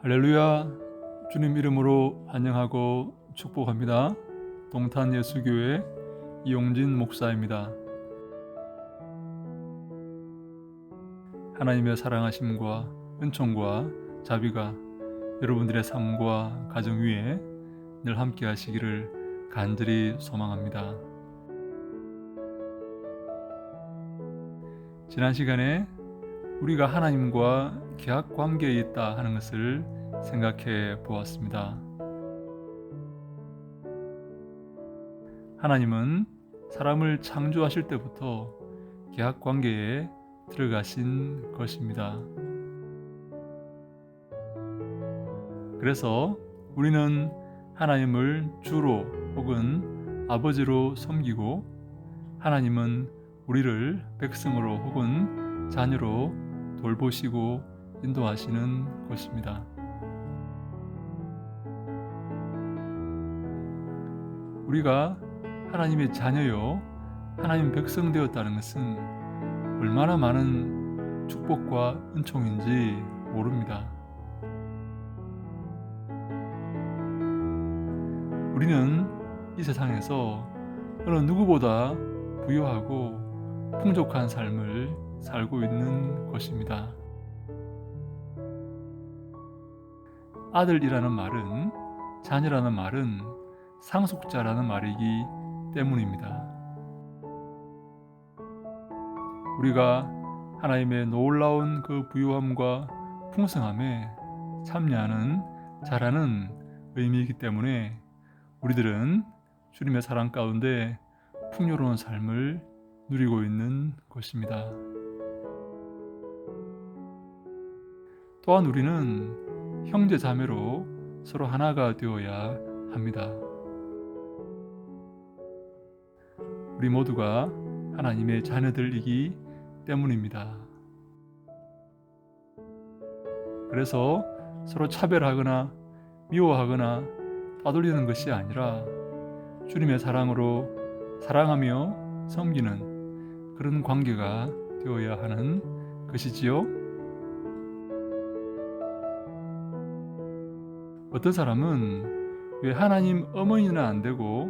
할렐루야. 주님 이름으로 환영하고 축복합니다. 동탄 예수교회 이용진 목사입니다. 하나님의 사랑하심과 은총과 자비가 여러분들의 삶과 가정 위에 늘 함께 하시기를 간절히 소망합니다. 지난 시간에 우리가 하나님과 계약 관계에 있다 하는 것을 생각해 보았습니다. 하나님은 사람을 창조하실 때부터 계약 관계에 들어가신 것입니다. 그래서 우리는 하나님을 주로 혹은 아버지로 섬기고, 하나님은 우리를 백성으로 혹은 자녀로 돌보시고 인도하시는 것입니다. 우리가 하나님의 자녀요, 하나님 백성 되었다는 것은 얼마나 많은 축복과 은총인지 모릅니다. 우리는 이 세상에서 어느 누구보다 부유하고 풍족한 삶을 살고 있는 것입니다. 아들이라는 말은, 자녀라는 말은 상속자라는 말이기 때문입니다. 우리가 하나님의 놀라운 그 부유함과 풍성함에 참여하는 자라는 의미이기 때문에 우리들은 주님의 사랑 가운데 풍요로운 삶을 누리고 있는 것입니다. 또한 우리는 형제 자매로 서로 하나가 되어야 합니다. 우리 모두가 하나님의 자녀들이기 때문입니다. 그래서 서로 차별하거나 미워하거나 따돌리는 것이 아니라 주님의 사랑으로 사랑하며 섬기는 그런 관계가 되어야 하는 것이지요. 어떤 사람은 왜 하나님 어머니는 안 되고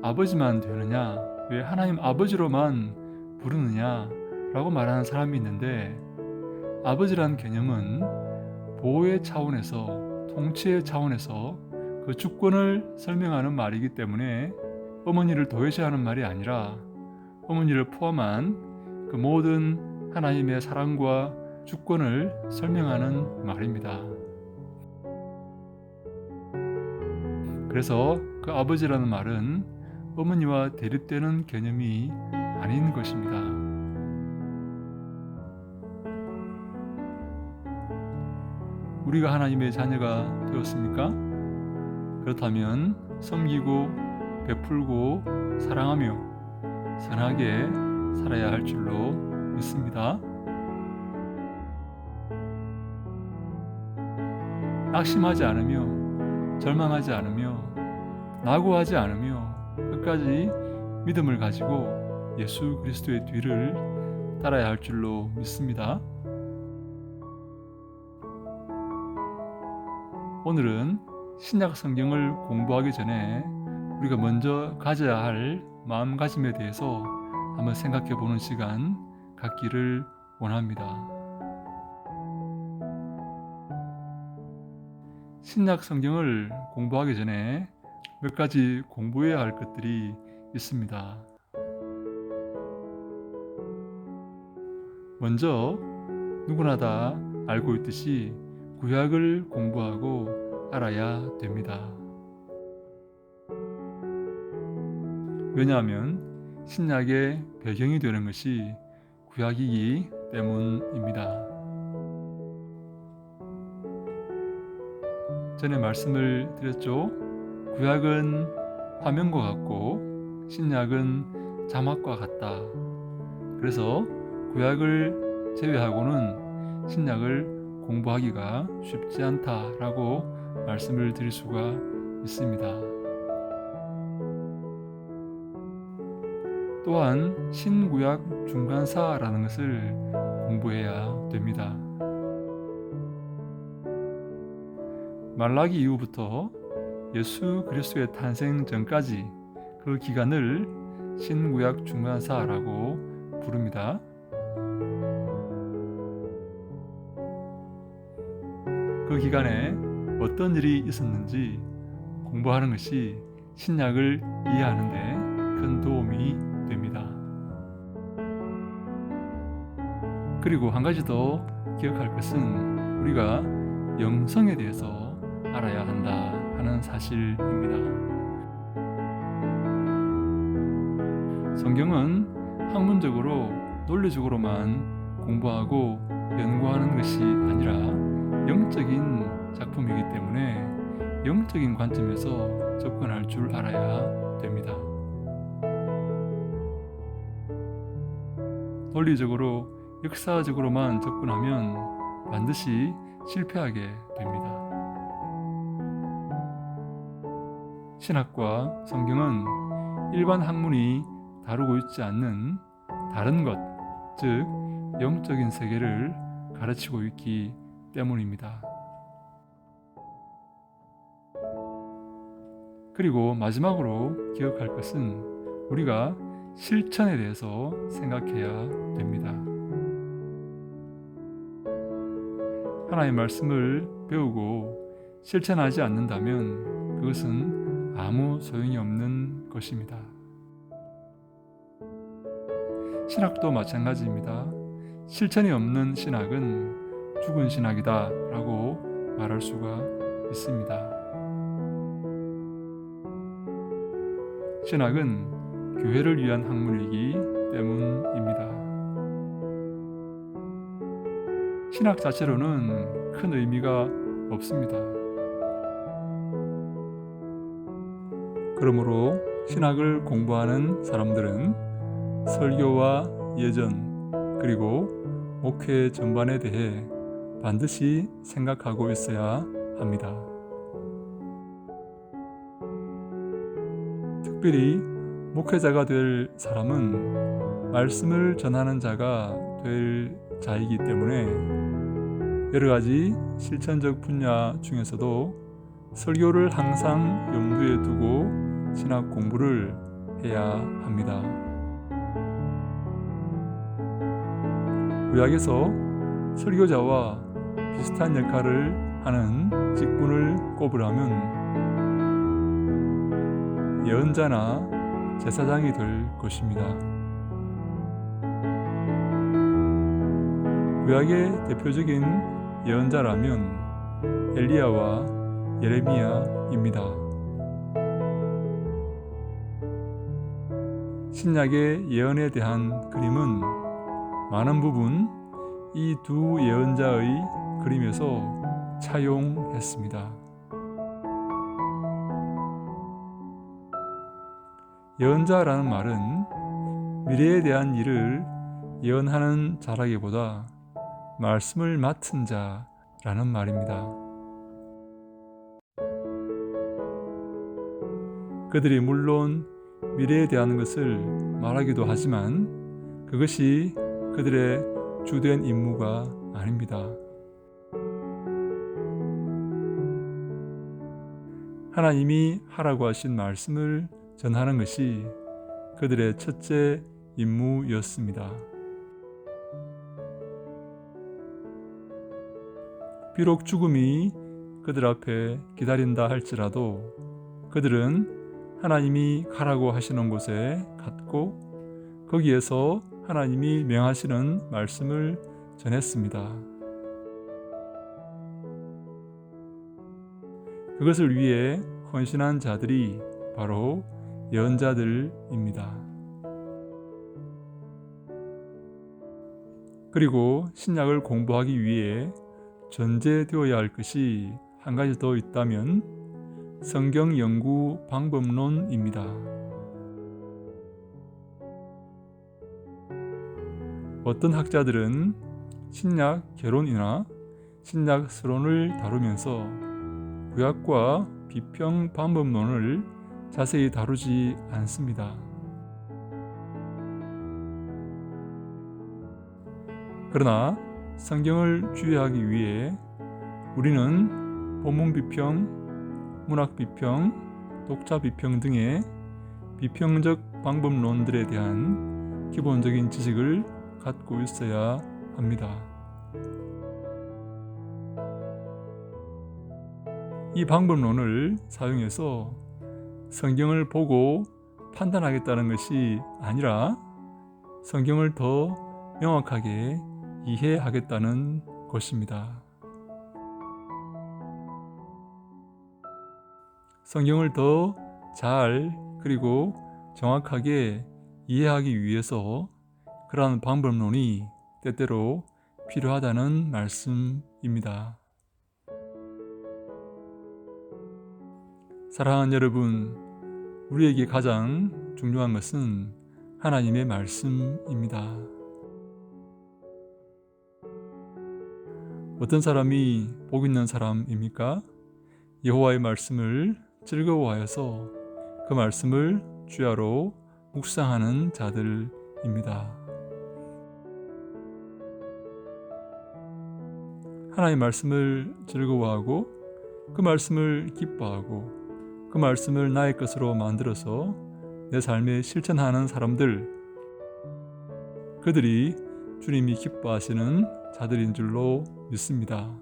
아버지만 되느냐, 왜 하나님 아버지로만 부르느냐 라고 말하는 사람이 있는데, 아버지란 개념은 보호의 차원에서, 통치의 차원에서 그 주권을 설명하는 말이기 때문에 어머니를 도외시하는 말이 아니라 어머니를 포함한 그 모든 하나님의 사랑과 주권을 설명하는 말입니다. 그래서 그 아버지라는 말은 어머니와 대립되는 개념이 아닌 것입니다. 우리가 하나님의 자녀가 되었습니까? 그렇다면 섬기고 베풀고 사랑하며 선하게 살아야 할 줄로 믿습니다. 낙심하지 않으며 절망하지 않으며 낙오하지 않으며 끝까지 믿음을 가지고 예수 그리스도의 뒤를 따라야 할 줄로 믿습니다. 오늘은 신약 성경을 공부하기 전에 우리가 먼저 가져야 할 마음가짐에 대해서 한번 생각해 보는 시간 갖기를 원합니다. 신약 성경을 공부하기 전에 몇 가지 공부해야 할 것들이 있습니다. 먼저 누구나 다 알고 있듯이 구약을 공부하고 알아야 됩니다. 왜냐하면 신약의 배경이 되는 것이 구약이기 때문입니다. 전에 말씀을 드렸죠. 구약은 화면과 같고 신약은 자막과 같다. 그래서 구약을 제외하고는 신약을 공부하기가 쉽지 않다라고 말씀을 드릴 수가 있습니다. 또한 신구약 중간사라는 것을 공부해야 됩니다. 말라기 이후부터 예수 그리스도의 탄생 전까지 그 기간을 신구약 중간사라고 부릅니다. 그 기간에 어떤 일이 있었는지 공부하는 것이 신약을 이해하는 데 큰 도움이 됩니다. 그리고 한 가지 더 기억할 것은 우리가 영성에 대해서 알아야 한다 하는 사실입니다. 성경은 학문적으로 논리적으로만 공부하고 연구하는 것이 아니라 영적인 작품이기 때문에 영적인 관점에서 접근할 줄 알아야 됩니다. 논리적으로 역사적으로만 접근하면 반드시 실패하게 됩니다. 신학과 성경은 일반 학문이 다루고 있지 않는 다른 것, 즉 영적인 세계를 가르치고 있기 때문입니다. 그리고 마지막으로 기억할 것은 우리가 실천에 대해서 생각해야 됩니다. 하나님의 말씀을 배우고 실천하지 않는다면 그것은 아무 소용이 없는 것입니다. 신학도 마찬가지입니다. 실천이 없는 신학은 죽은 신학이다 라고 말할 수가 있습니다. 신학은 교회를 위한 학문이기 때문입니다. 신학 자체로는 큰 의미가 없습니다. 그러므로 신학을 공부하는 사람들은 설교와 예전 그리고 목회 전반에 대해 반드시 생각하고 있어야 합니다. 특별히 목회자가 될 사람은 말씀을 전하는 자가 될 자이기 때문에 여러 가지 실천적 분야 중에서도 설교를 항상 염두에 두고 신학 공부를 해야 합니다. 구약에서 설교자와 비슷한 역할을 하는 직분을 꼽으라면 예언자나 제사장이 될 것입니다. 구약의 대표적인 예언자라면 엘리야와 예레미야입니다. 신약의 예언에 대한 그림은 많은 부분 이 두 예언자의 그림에서 차용했습니다. 예언자라는 말은 미래에 대한 일을 예언하는 자라기보다 말씀을 맡은 자라는 말입니다. 그들이 물론 미래에 대한 것을 말하기도 하지만 그것이 그들의 주된 임무가 아닙니다. 하나님이 하라고 하신 말씀을 전하는 것이 그들의 첫째 임무였습니다. 비록 죽음이 그들 앞에 기다린다 할지라도 그들은 하나님이 가라고 하시는 곳에 갔고 거기에서 하나님이 명하시는 말씀을 전했습니다. 그것을 위해 헌신한 자들이 바로 예언자들입니다. 그리고 신약을 공부하기 위해 전제되어야 할 것이 한 가지 더 있다면 성경 연구 방법론입니다. 어떤 학자들은 신약 개론이나 신약 서론을 다루면서 구약과 비평 방법론을 자세히 다루지 않습니다. 그러나 성경을 주의하기 위해 우리는 본문 비평, 문학 비평, 독자 비평 등의 비평적 방법론들에 대한 기본적인 지식을 갖고 있어야 합니다. 이 방법론을 사용해서 성경을 보고 판단하겠다는 것이 아니라 성경을 더 명확하게 이해하겠다는 것입니다. 성경을 더 잘 그리고 정확하게 이해하기 위해서 그러한 방법론이 때때로 필요하다는 말씀입니다. 사랑하는 여러분, 우리에게 가장 중요한 것은 하나님의 말씀입니다. 어떤 사람이 복 있는 사람입니까? 여호와의 말씀을 즐거워하여서 그 말씀을 주야로 묵상하는 자들입니다. 하나님의 말씀을 즐거워하고 그 말씀을 기뻐하고 그 말씀을 나의 것으로 만들어서 내 삶에 실천하는 사람들, 그들이 주님이 기뻐하시는 자들인 줄로 믿습니다.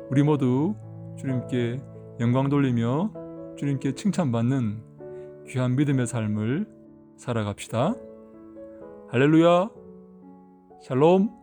우리 모두 주님께 영광 돌리며 주님께 칭찬받는 귀한 믿음의 삶을 살아갑시다. 할렐루야, 샬롬.